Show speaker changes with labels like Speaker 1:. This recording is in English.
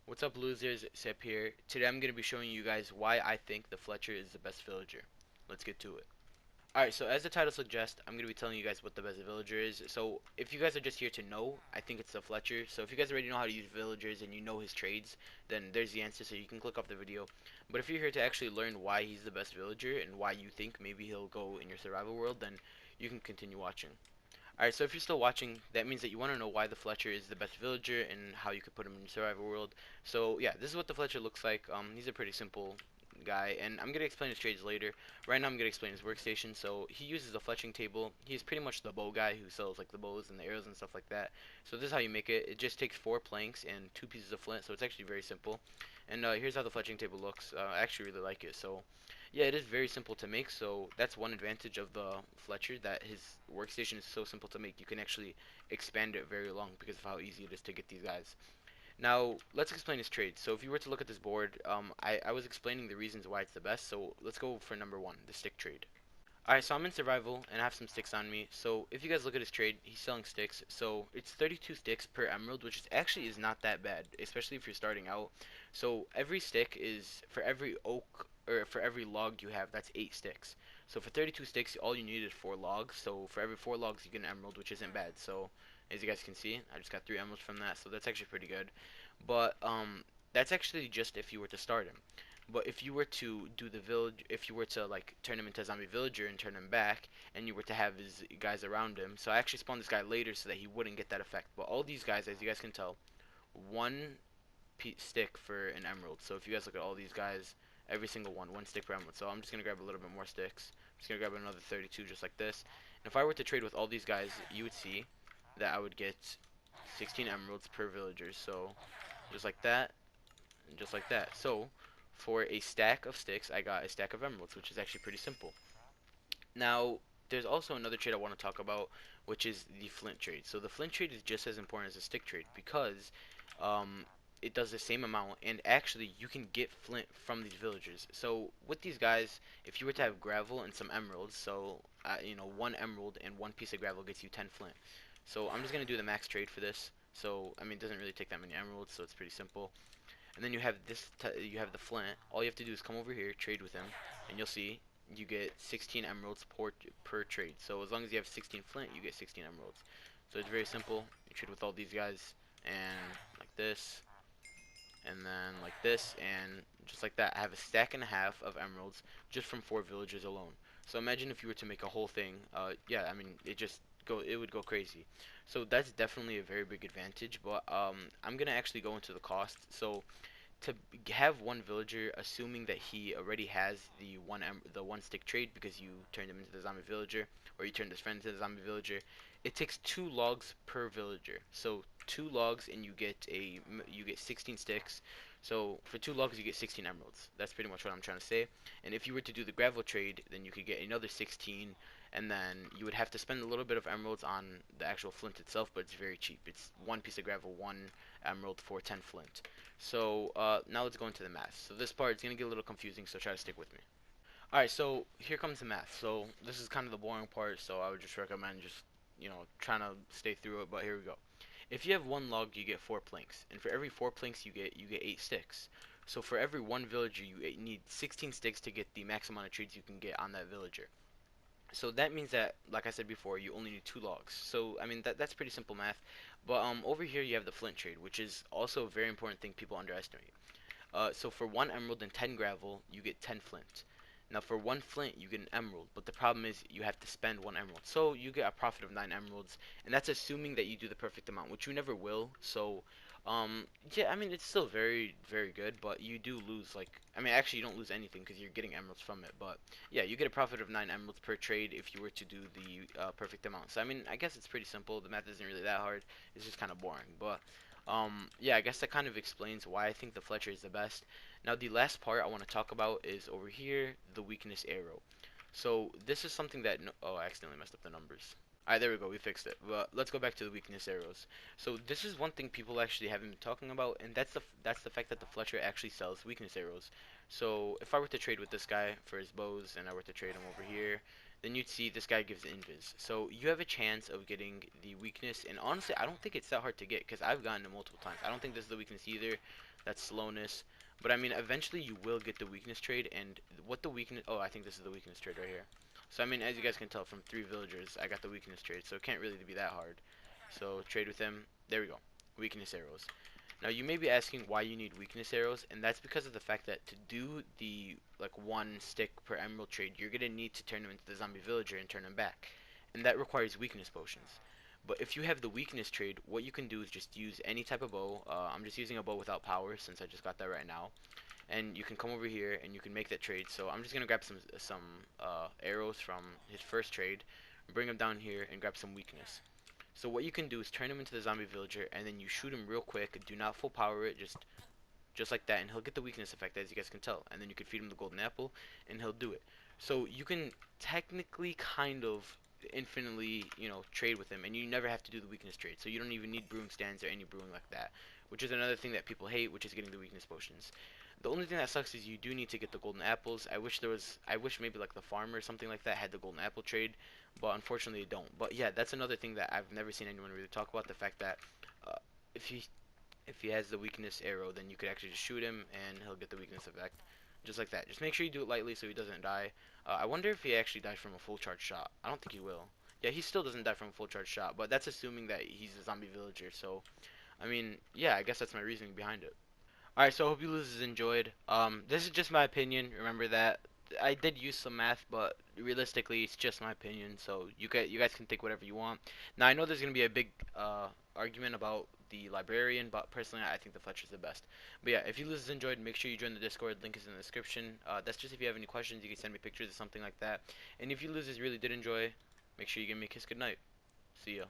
Speaker 1: What's up, losers? Sep here. Today I'm going to be showing you guys why I think the Fletcher is the best villager. Let's get to it. Alright, so as the title suggests, I'm going to be telling you guys what the best villager is. So if you guys are just here to know, I think it's the Fletcher. So if you guys already know how to use villagers and you know his trades, then there's the answer, so you can click off the video. But if you're here to actually learn why he's the best villager and why you think maybe he'll go in your survival world, then you can continue watching. Alright, so if you're still watching, that means that you want to know why the Fletcher is the best villager and how you could put him in survival world. So yeah, this is what the Fletcher looks like. He's a pretty simple guy, and I'm going to explain his trades later. Right now I'm going to explain his workstation. So he uses a fletching table. He's pretty much the bow guy who sells like the bows and the arrows and stuff like that. So this is how you make it. It just takes 4 planks and 2 pieces of flint, so it's actually very simple. And here's how the fletching table looks. I actually really like it. So yeah, it is very simple to make, so that's one advantage of the Fletcher, that his workstation is so simple to make. You can actually expand it very long because of how easy it is to get these guys. Now, let's explain his trade. So if you were to look at this board, I was explaining the reasons why it's the best, so let's go for number 1, the stick trade. Alright, so I'm in survival, and I have some sticks on me. So if you guys look at his trade, he's selling sticks. So it's 32 sticks per emerald, which is not that bad, especially if you're starting out. So every stick is, for every oak, or for every log you have, that's 8 sticks. So for 32 sticks, all you need is 4 logs. So for every 4 logs, you get an emerald, which isn't bad. So as you guys can see, I just got 3 emeralds from that, so that's actually pretty good. But that's actually just if you were to start him. But if you were to do the village, if you were to like turn him into a zombie villager and turn him back, and you were to have his guys around him, so I actually spawned this guy later so that he wouldn't get that effect. But all these guys, as you guys can tell, one stick for an emerald. So if you guys look at all these guys, every single one stick per emerald. So I'm just gonna grab a little bit more sticks. I'm just gonna grab another 32 just like this. And if I were to trade with all these guys, you would see that I would get 16 emeralds per villager. So just like that, and just like that. So for a stack of sticks, I got a stack of emeralds, which is actually pretty simple. Now, there's also another trade I want to talk about, which is the flint trade. So the flint trade is just as important as the stick trade because um, it does the same amount, and actually you can get flint from these villagers. So with these guys, if you were to have gravel and some emeralds, so you know, 1 emerald and 1 piece of gravel gets you 10 flint. So I'm just gonna do the max trade for this. So I mean, it doesn't really take that many emeralds, so it's pretty simple. And then you have you have the flint. All you have to do is come over here, trade with him, and you'll see you get 16 emeralds per trade. So as long as you have 16 flint, you get 16 emeralds. So it's very simple. You trade with all these guys, and like this, and then like this, and just like that. I have a stack and a half of emeralds just from 4 villagers alone. So imagine if you were to make a whole thing. Yeah, I mean, it would go crazy. So that's definitely a very big advantage. But I'm gonna actually go into the cost. So to have one villager, assuming that he already has the one stick trade because you turned him into the zombie villager, or you turned his friend into the zombie villager, it takes 2 logs per villager. So 2 logs, and you get 16 sticks. So for 2 logs, you get 16 emeralds. That's pretty much what I'm trying to say. And if you were to do the gravel trade, then you could get another 16, and then you would have to spend a little bit of emeralds on the actual flint itself, but it's very cheap. It's 1 piece of gravel, 1 emerald for 10 flint. So now let's go into the math. So this part is going to get a little confusing, so try to stick with me. Alright, so here comes the math. So this is kind of the boring part, so I would just recommend just, you know, trying to stay through it, but here we go. If you have 1 log, you get 4 planks, and for every 4 planks you get 8 sticks. So for every 1 villager, you need 16 sticks to get the max amount of trees you can get on that villager. So that means that, like I said before, you only need 2 logs. So I mean that's pretty simple math. But over here you have the flint trade, which is also a very important thing people underestimate. So for 1 emerald and 10 gravel, you get 10 flint. Now for 1 flint, you get an emerald, but the problem is you have to spend 1 emerald. So you get a profit of 9 emeralds, and that's assuming that you do the perfect amount, which you never will. So yeah, I mean it's still very very good, but you do lose, like, I mean actually you don't lose anything because you're getting emeralds from it. But yeah, you get a profit of 9 emeralds per trade if you were to do the perfect amount. So I mean I guess it's pretty simple. The math isn't really that hard. It's just kind of boring, but yeah, I guess that kind of explains why I think the Fletcher is the best. Now, the last part I want to talk about is over here, the weakness arrow. So, this is something that, no oh, I accidentally messed up the numbers. Alright, there we go, we fixed it. But let's go back to the weakness arrows. So, this is one thing people actually haven't been talking about, and that's the fact that the Fletcher actually sells weakness arrows. So, if I were to trade with this guy for his bows, and I were to trade him over here, then you'd see this guy gives invis. So you have a chance of getting the weakness, and honestly, I don't think it's that hard to get because I've gotten it multiple times. I don't think this is the weakness either. That's slowness. But I mean, eventually you will get the weakness trade, and what the weakness? Oh, I think this is the weakness trade right here. So I mean, as you guys can tell from 3 villagers, I got the weakness trade, so it can't really be that hard. So trade with him. There we go. Weakness arrows. Now you may be asking why you need weakness arrows, and that's because of the fact that to do the like 1 stick per emerald trade, you're gonna need to turn him into the zombie villager and turn him back, and that requires weakness potions. But if you have the weakness trade, what you can do is just use any type of bow. I'm just using a bow without power since I just got that right now, and you can come over here and you can make that trade. So I'm just gonna grab some arrows from his first trade, bring him down here, and grab some weakness. So what you can do is turn him into the zombie villager, and then you shoot him real quick. Do not full power it, just like that, and he'll get the weakness effect, as you guys can tell. And then you can feed him the golden apple, and he'll do it. So you can technically kind of infinitely, trade with him, and you never have to do the weakness trade. So you don't even need brewing stands or any brewing like that, which is another thing that people hate, which is getting the weakness potions. The only thing that sucks is you do need to get the golden apples. I wish maybe like the farmer or something like that had the golden apple trade, but unfortunately they don't. But yeah, that's another thing that I've never seen anyone really talk about, the fact that uh, if he has the weakness arrow, then you could actually just shoot him and he'll get the weakness effect. Just like that. Just make sure you do it lightly so he doesn't die. I wonder if he actually dies from a full charge shot. I don't think he will. Yeah, he still doesn't die from a full charge shot, but that's assuming that he's a zombie villager. So, I mean, yeah, I guess that's my reasoning behind it. Alright, so I hope you losers enjoyed. This is just my opinion. Remember that I did use some math, but realistically, it's just my opinion. So you guys can think whatever you want. Now I know there's gonna be a big argument about the librarian, but personally, I think the Fletcher's the best. But yeah, if you losers enjoyed, make sure you join the Discord. Link is in the description. That's just if you have any questions, you can send me pictures or something like that. And if you losers really did enjoy, make sure you give me a kiss goodnight. See ya.